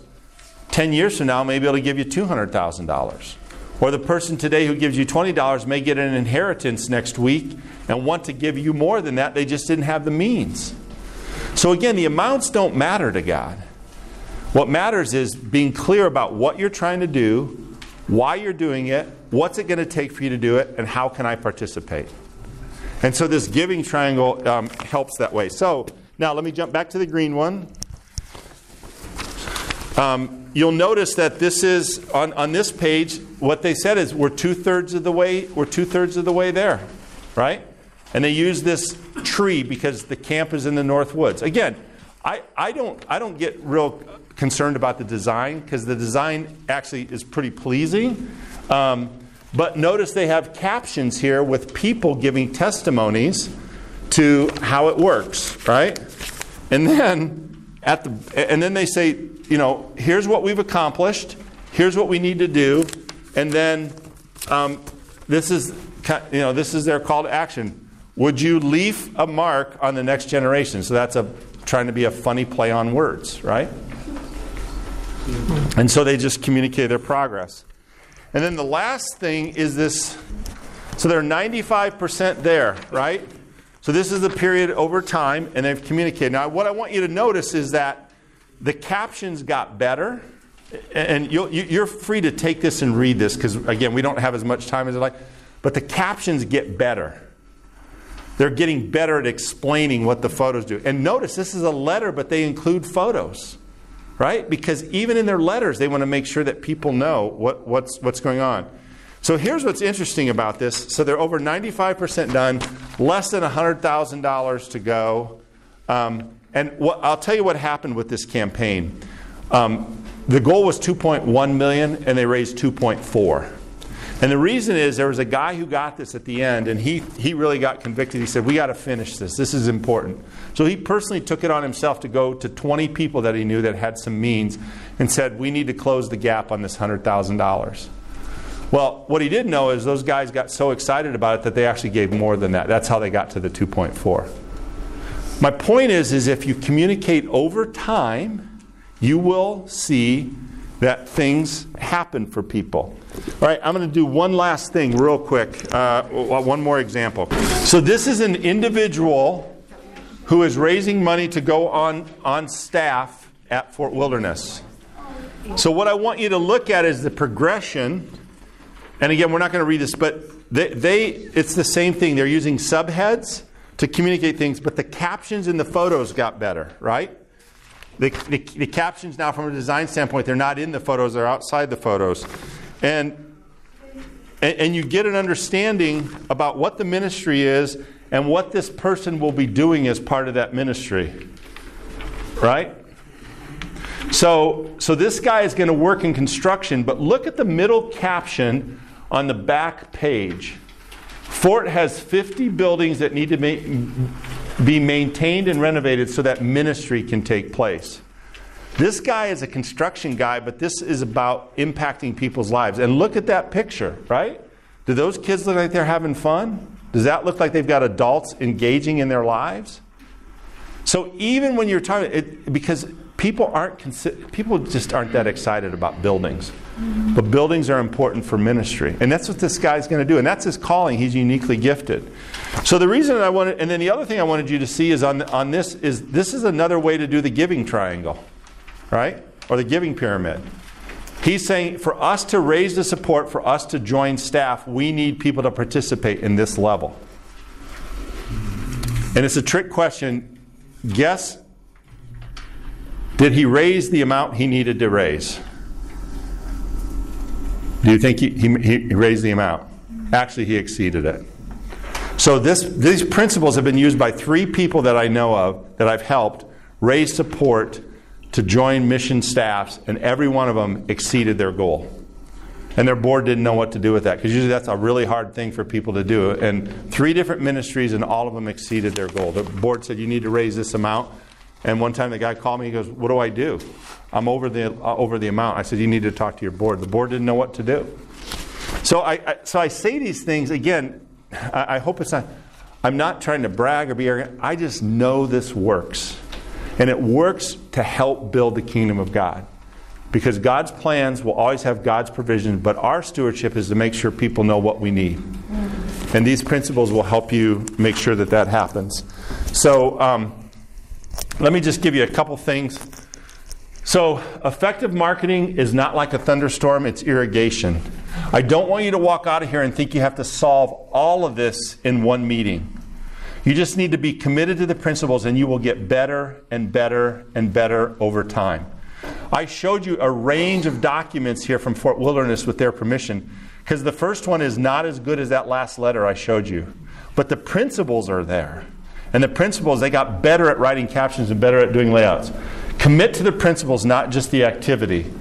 10 years from now may be able to give you $200,000. Or the person today who gives you $20 may get an inheritance next week and want to give you more than that. They just didn't have the means. So again, the amounts don't matter to God. What matters is being clear about what you're trying to do, why you're doing it, what's it going to take for you to do it, and how can I participate? And so this giving triangle helps that way. So now let me jump back to the green one. You'll notice that this is on this page. What they said is we're 2/3 of the way. We're 2/3 of the way there, right? And they use this tree because the camp is in the North Woods. Again, I don't get real concerned about the design because the design actually is pretty pleasing. But notice they have captions here with people giving testimonies to how it works, right? And then they say, you know, here's what we've accomplished, here's what we need to do, and then this is their call to action. Would you leave a mark on the next generation? So that's trying to be a funny play on words, right? And so they just communicate their progress. And then the last thing is this. So they're 95% there, right? So this is the period over time, and they've communicated. Now, what I want you to notice is that the captions got better. And you're free to take this and read this because, again, we don't have as much time as I'd like. But the captions get better. They're getting better at explaining what the photos do. And notice, this is a letter, but they include photos. Right? Because even in their letters, they want to make sure that people know what's going on. So here's what's interesting about this. So they're over 95% done, less than $100,000 to go. And I'll tell you what happened with this campaign. The goal was $2.1 million, and they raised $2.4. And the reason is there was a guy who got this at the end, and he really got convicted. He said, we got to finish this. This is important. So he personally took it on himself to go to 20 people that he knew that had some means and said, we need to close the gap on this $100,000. Well, what he didn't know is those guys got so excited about it that they actually gave more than that. That's how they got to the 2.4. My point is if you communicate over time, you will see that things happen for people. All right, I'm going to do one last thing real quick. One more example. So this is an individual who is raising money to go on staff at Fort Wilderness. So what I want you to look at is the progression. And again, we're not going to read this, but it's the same thing. They're using subheads to communicate things, but the captions in the photos got better, right? The captions now from a design standpoint, they're not in the photos, they're outside the photos. And you get an understanding about what the ministry is and what this person will be doing as part of that ministry. Right? So this guy is going to work in construction, but look at the middle caption on the back page. Fort has 50 buildings that need to be maintained and renovated so that ministry can take place. This guy is a construction guy, but this is about impacting people's lives. And look at that picture, right? Do those kids look like they're having fun? Does that look like they've got adults engaging in their lives? So even when you're talking, because people just aren't that excited about buildings. But buildings are important for ministry. And that's what this guy's going to do. And that's his calling. He's uniquely gifted. So the reason I wanted, and then the other thing I wanted you to see is on this is another way to do the giving triangle. Right? Or the giving pyramid. He's saying for us to raise the support, for us to join staff, we need people to participate in this level. And it's a trick question. Guess, did he raise the amount he needed to raise? Do you think he raised the amount? Actually, he exceeded it. So these principles have been used by 3 people that I know of that I've helped raise support to join mission staffs, and every one of them exceeded their goal. And their board didn't know what to do with that, because usually that's a really hard thing for people to do. And 3 different ministries, and all of them exceeded their goal. The board said, you need to raise this amount. And one time the guy called me, he goes, what do I do? I'm over the amount. I said, you need to talk to your board. The board didn't know what to do. So I say these things, again, I hope it's not, I'm not trying to brag or be arrogant. I just know this works. And it works to help build the kingdom of God. Because God's plans will always have God's provision, but our stewardship is to make sure people know what we need. And these principles will help you make sure that that happens. So let me just give you a couple things. So effective marketing is not like a thunderstorm, it's irrigation. I don't want you to walk out of here and think you have to solve all of this in one meeting. You just need to be committed to the principles, and you will get better and better and better over time. I showed you a range of documents here from Fort Wilderness with their permission, because the first one is not as good as that last letter I showed you. But the principles are there. And the principles, they got better at writing captions and better at doing layouts. Commit to the principles, not just the activity.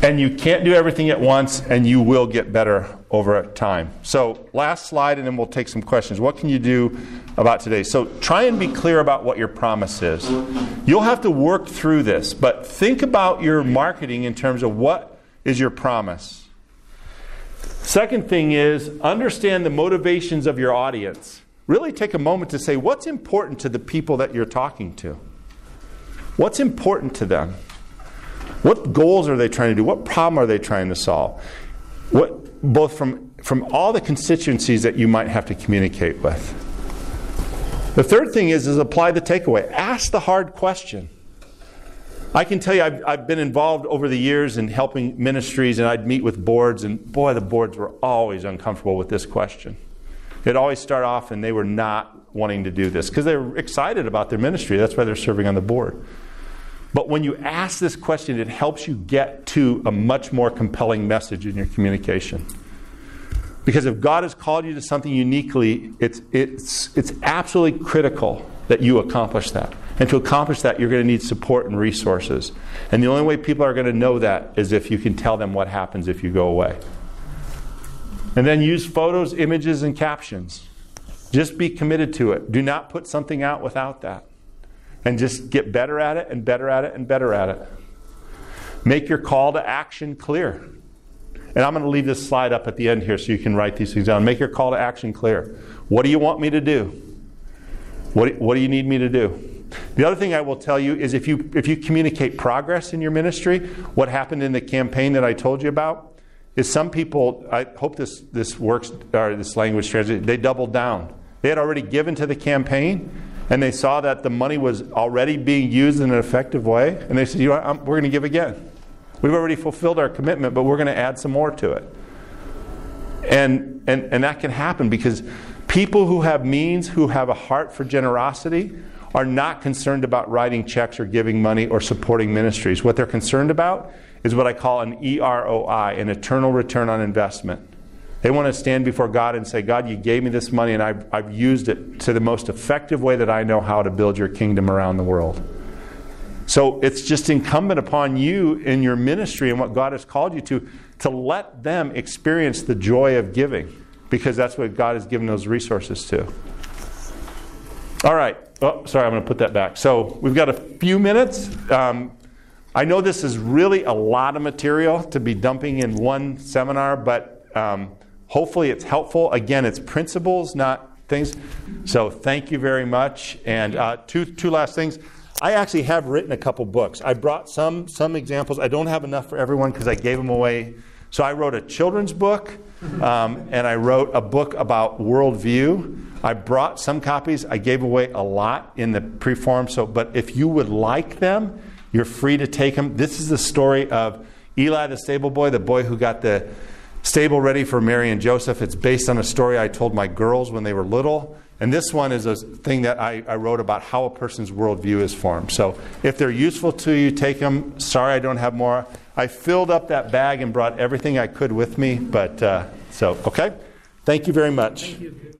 And you can't do everything at once, and you will get better over time. So last slide, and then we'll take some questions. What can you do about today? So try and be clear about what your promise is. You'll have to work through this, but think about your marketing in terms of what is your promise. Second thing is, understand the motivations of your audience. Really take a moment to say, what's important to the people that you're talking to? What's important to them? What goals are they trying to do? What problem are they trying to solve? Both from all the constituencies that you might have to communicate with. The third thing is apply the takeaway. Ask the hard question. I can tell you, I've been involved over the years in helping ministries, and I'd meet with boards, and boy, the boards were always uncomfortable with this question. It always started off, and they were not wanting to do this because they were excited about their ministry. That's why they're serving on the board. But when you ask this question, it helps you get to a much more compelling message in your communication. Because if God has called you to something uniquely, it's absolutely critical that you accomplish that. And to accomplish that, you're going to need support and resources. And the only way people are going to know that is if you can tell them what happens if you go away. And then use photos, images, and captions. Just be committed to it. Do not put something out without that. And just get better at it and better at it and better at it. Make your call to action clear. And I'm going to leave this slide up at the end here so you can write these things down. Make your call to action clear. What do you want me to do? What do you need me to do? The other thing I will tell you is if you communicate progress in your ministry, what happened in the campaign that I told you about is some people, I hope this works, or this language translates, they doubled down. They had already given to the campaign, and they saw that the money was already being used in an effective way. And they said, you know what, we're going to give again. We've already fulfilled our commitment, but we're going to add some more to it. And that can happen because people who have means, who have a heart for generosity, are not concerned about writing checks or giving money or supporting ministries. What they're concerned about is what I call an EROI, an eternal return on investment. They want to stand before God and say, God, you gave me this money and I've used it to the most effective way that I know how to build your kingdom around the world. So it's just incumbent upon you in your ministry and what God has called you to let them experience the joy of giving, because that's what God has given those resources to. All right. Oh, sorry, I'm going to put that back. So we've got a few minutes. I know this is really a lot of material to be dumping in one seminar, but hopefully it's helpful. Again, it's principles, not things. So thank you very much. And two last things. I actually have written a couple books. I brought some examples. I don't have enough for everyone because I gave them away. So I wrote a children's book, and I wrote a book about worldview. I brought some copies. I gave away a lot in the pre-form. But if you would like them, you're free to take them. This is the story of Eli the stable boy, the boy who got the stable ready for Mary and Joseph. It's based on a story I told my girls when they were little. And this one is a thing that I wrote about how a person's worldview is formed. So if they're useful to you, take them. Sorry I don't have more. I filled up that bag and brought everything I could with me. But okay. Thank you very much. Thank you.